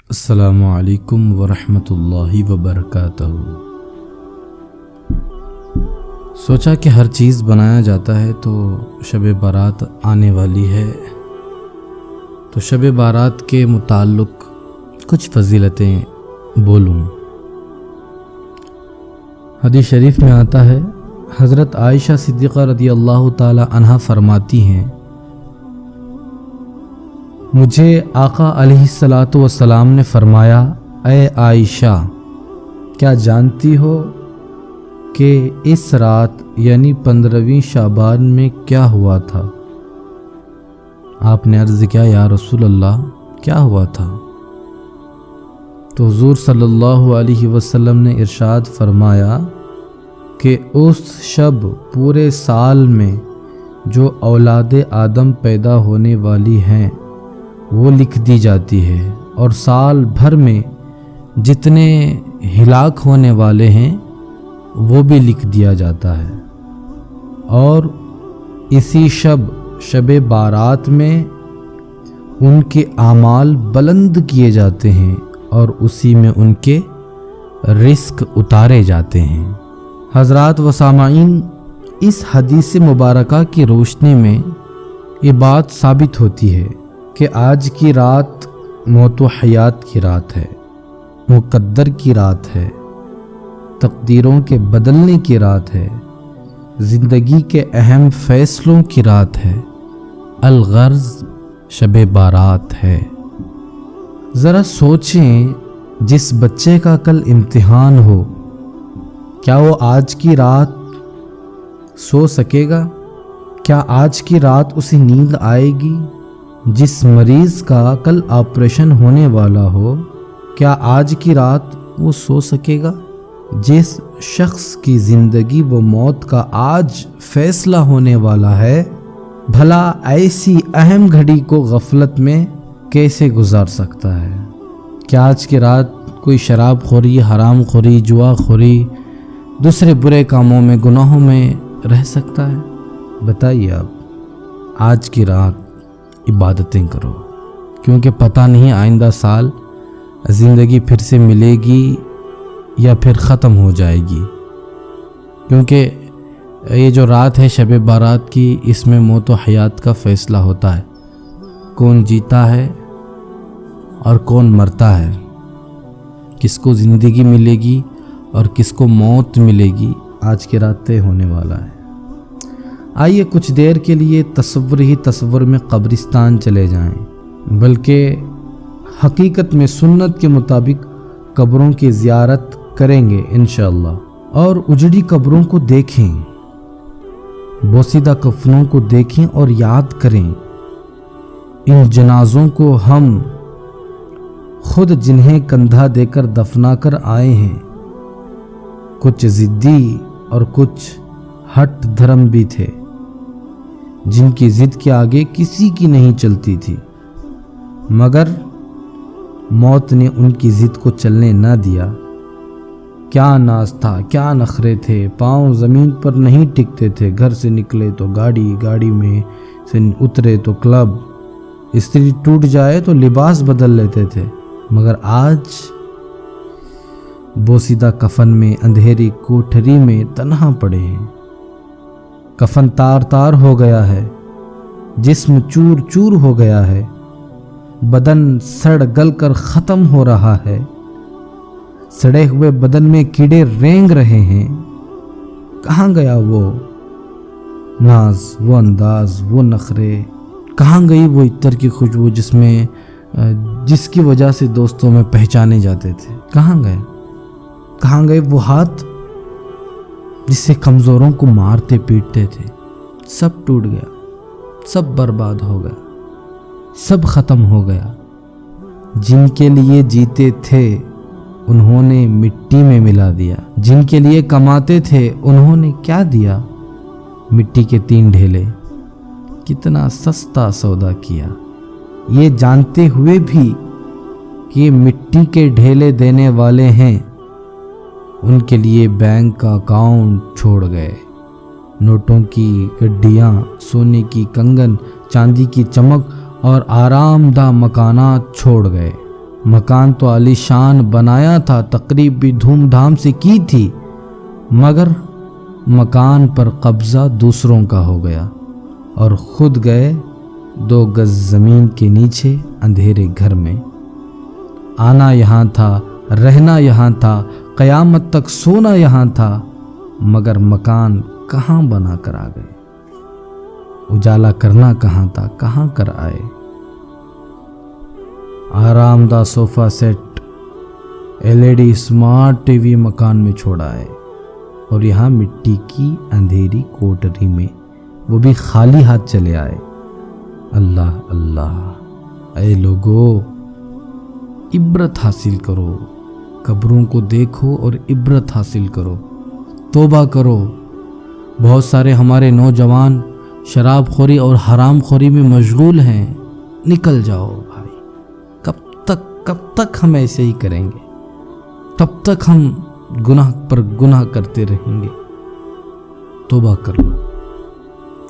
السلام علیکم ورحمۃ اللہ وبرکاتہ۔ سوچا کہ ہر چیز بنایا جاتا ہے تو شب بارات آنے والی ہے، تو شب بارات کے متعلق کچھ فضیلتیں بولوں۔ حدیث شریف میں آتا ہے، حضرت عائشہ صدیقہ رضی اللہ تعالی عنہا فرماتی ہیں، مجھے آقا علیہ الصلاۃ والسلام نے فرمایا، اے عائشہ، کیا جانتی ہو کہ اس رات یعنی 15ویں شعبان میں کیا ہوا تھا؟ آپ نے عرض کیا، یا رسول اللہ کیا ہوا تھا؟ تو حضور صلی اللہ علیہ وسلم نے ارشاد فرمایا کہ اس شب پورے سال میں جو اولاد آدم پیدا ہونے والی ہیں وہ لکھ دی جاتی ہے، اور سال بھر میں جتنے ہلاک ہونے والے ہیں وہ بھی لکھ دیا جاتا ہے، اور اسی شب بارات میں ان کے اعمال بلند کیے جاتے ہیں اور اسی میں ان کے رزق اتارے جاتے ہیں۔ حضرات و سامعین، اس حدیث مبارکہ کی روشنی میں یہ بات ثابت ہوتی ہے کہ آج کی رات موت و حیات کی رات ہے، مقدر کی رات ہے، تقدیروں کے بدلنے کی رات ہے، زندگی کے اہم فیصلوں کی رات ہے، الغرض شب بارات ہے۔ ذرا سوچیں، جس بچے کا کل امتحان ہو، کیا وہ آج کی رات سو سکے گا؟ کیا آج کی رات اسے نیند آئے گی؟ جس مریض کا کل آپریشن ہونے والا ہو، کیا آج کی رات وہ سو سکے گا؟ جس شخص کی زندگی و موت کا آج فیصلہ ہونے والا ہے، بھلا ایسی اہم گھڑی کو غفلت میں کیسے گزار سکتا ہے؟ کیا آج کی رات کوئی شراب خوری، حرام خوری، جوا خوری، دوسرے برے کاموں میں، گناہوں میں رہ سکتا ہے؟ بتائیے آپ، آج کی رات عبادتیں کرو، کیونکہ پتہ نہیں آئندہ سال زندگی پھر سے ملے گی یا پھر ختم ہو جائے گی، کیونکہ یہ جو رات ہے شب بارات کی، اس میں موت و حیات کا فیصلہ ہوتا ہے، کون جیتا ہے اور کون مرتا ہے، کس کو زندگی ملے گی اور کس کو موت ملے گی، آج کی رات طے ہونے والا ہے۔ آئیے کچھ دیر کے لیے تصور میں قبرستان چلے جائیں، بلکہ حقیقت میں سنت کے مطابق قبروں کی زیارت کریں گے انشاءاللہ، اور اجڑی قبروں کو دیکھیں، بوسیدہ کفنوں کو دیکھیں اور یاد کریں ان جنازوں کو، ہم خود جنہیں کندھا دے کر دفنا کر آئے ہیں۔ کچھ ضدی اور کچھ ہٹ دھرم بھی تھے، جن کی ضد کے آگے کسی کی نہیں چلتی تھی، مگر موت نے ان کی ضد کو چلنے نہ دیا۔ کیا ناز تھا، کیا نخرے تھے، پاؤں زمین پر نہیں ٹکتے تھے، گھر سے نکلے تو گاڑی میں سے اترے تو کلب، استری ٹوٹ جائے تو لباس بدل لیتے تھے، مگر آج بوسیدہ کفن میں اندھیری کوٹھری میں تنہا پڑے ہیں۔ کفن تار تار ہو گیا ہے، جسم چور چور ہو گیا ہے، بدن سڑ گل کر ختم ہو رہا ہے، سڑے ہوئے بدن میں کیڑے رینگ رہے ہیں۔ کہاں گیا وہ ناز، وہ انداز، وہ نخرے؟ کہاں گئی وہ عطر کی خوشبو جس کی وجہ سے دوستوں میں پہچانے جاتے تھے؟ کہاں گئے؟ کہاں گئے وہ ہاتھ جس سے کمزوروں کو مارتے پیٹتے تھے؟ سب ٹوٹ گیا، سب برباد ہو گیا، سب ختم ہو گیا۔ جن کے لیے جیتے تھے انہوں نے مٹی میں ملا دیا، جن کے لیے کماتے تھے انہوں نے کیا دیا؟ مٹی کے 3 ڈھیلے۔ کتنا سستا سودا کیا، یہ جانتے ہوئے بھی کہ یہ مٹی کے ڈھیلے دینے والے ہیں۔ ان کے لیے بینک کا اکاؤنٹ چھوڑ گئے، نوٹوں کی گڈیاں، سونے کی کنگن، چاندی کی چمک اور آرام دہ مکانات چھوڑ گئے، مکان تو عالی شان بنایا تھا، تقریب بھی دھوم دھام سے کی تھی، مگر مکان پر قبضہ دوسروں کا ہو گیا اور خود گئے 2 گز زمین کے نیچے اندھیرے گھر میں۔ آنا یہاں تھا، رہنا یہاں تھا، قیامت تک سونا یہاں تھا، مگر مکان کہاں بنا کر آ گئے؟ اجالا کرنا کہاں تھا، کہاں کر آئے؟ آرام دہ صوفہ set, LED smart T V مکان میں چھوڑا ہے، اور یہاں مٹی کی اندھیری کوٹری میں وہ بھی خالی ہاتھ چلے آئے۔ اللہ اللہ، اے لوگو، عبرت حاصل کرو، قبروں کو دیکھو اور عبرت حاصل کرو، توبہ کرو۔ بہت سارے ہمارے نوجوان شراب خوری اور حرام خوری میں مشغول ہیں، نکل جاؤ بھائی۔ کب تک ہم ایسے ہی کریں گے؟ تب تک ہم گناہ پر گناہ کرتے رہیں گے۔ توبہ کر لو،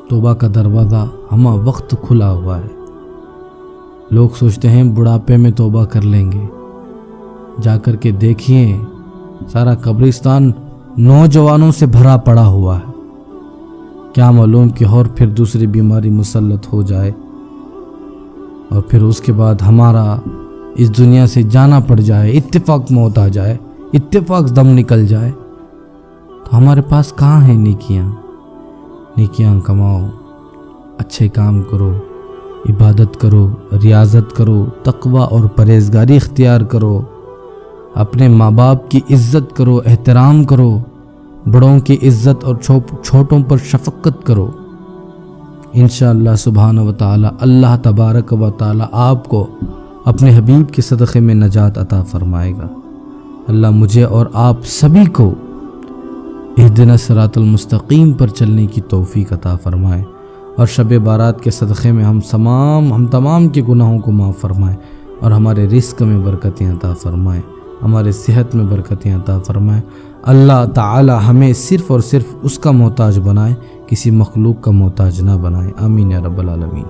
توبہ کا دروازہ ہمہ وقت کھلا ہوا ہے۔ لوگ سوچتے ہیں بڑھاپے میں توبہ کر لیں گے، جا کر کے دیکھیے سارا قبرستان نوجوانوں سے بھرا پڑا ہوا ہے۔ کیا معلوم کہ اور پھر دوسری بیماری مسلط ہو جائے، اور پھر اس کے بعد ہمارا اس دنیا سے جانا پڑ جائے، اتفاق موت آ جائے، اتفاق دم نکل جائے، تو ہمارے پاس کہاں ہیں نیکیاں کماؤ، اچھے کام کرو، عبادت کرو، ریاضت کرو، تقوی اور پرہیزگاری اختیار کرو، اپنے ماں باپ کی عزت کرو، احترام کرو، بڑوں کی عزت اور چھوٹوں پر شفقت کرو۔ انشاءاللہ سبحانہ و تعالی اللہ تبارک و تعالی آپ کو اپنے حبیب کے صدقے میں نجات عطا فرمائے گا۔ اللہ مجھے اور آپ سبھی کو اہدنا الصراط المستقیم پر چلنے کی توفیق عطا فرمائے، اور شب بارات کے صدقے میں ہم تمام کے گناہوں کو معاف فرمائے، اور ہمارے رزق میں برکتیں عطا فرمائے، ہمارے صحت میں برکتیں عطا فرمائے۔ اللہ تعالی ہمیں صرف اور صرف اس کا محتاج بنائے، کسی مخلوق کا محتاج نہ بنائے۔ آمین یا رب العالمین۔